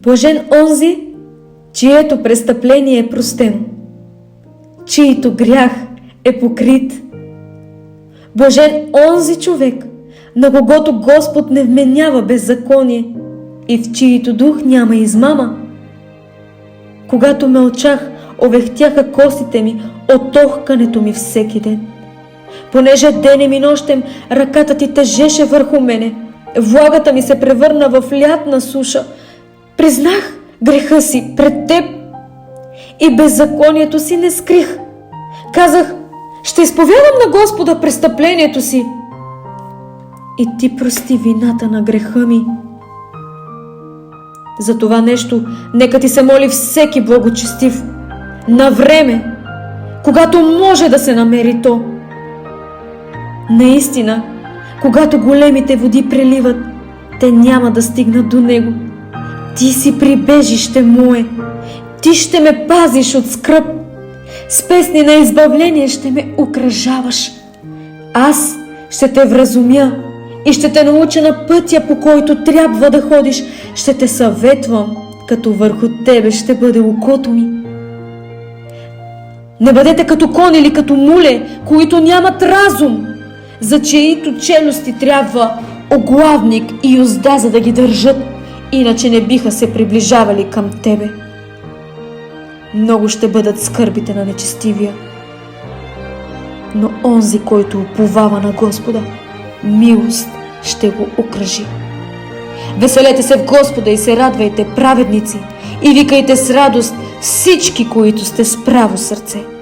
Блажен онзи, чието престъпление е простено, чието грях е покрит. Блажен онзи човек, на когото Господ не вменява беззаконие и в чието дух няма измама. Когато мълчах, овехтяха костите ми от тохкането ми всеки ден. Понеже денем и нощем ръката ти тежеше върху мене, влагата ми се превърна в лятна суша. Признах греха си пред теб и беззаконието си не скрих. Казах, ще изповядам на Господа престъплението си и ти прости вината на греха ми. За това нещо нека ти се моли всеки благочестив, на време, когато може да се намери то. Наистина, когато големите води преливат, те няма да стигнат до него. Ти си прибежище мое, ти ще ме пазиш от скръб, с песни на избавление ще ме окръжаваш. Аз ще те вразумя и ще те науча на пътя, по който трябва да ходиш. Ще те съветвам, като върху тебе ще бъде окото ми. Не бъдете като кон или като муле, които нямат разум, за чиито челюсти трябва оглавник и юзда, за да ги държат, иначе не биха се приближавали към тебе. Много ще бъдат скърбите на нечестивия, но онзи, който уповава на Господа, милост ще го окръжи. Веселете се в Господа и се радвайте, праведници, и викайте с радост всички, които сте с право сърце.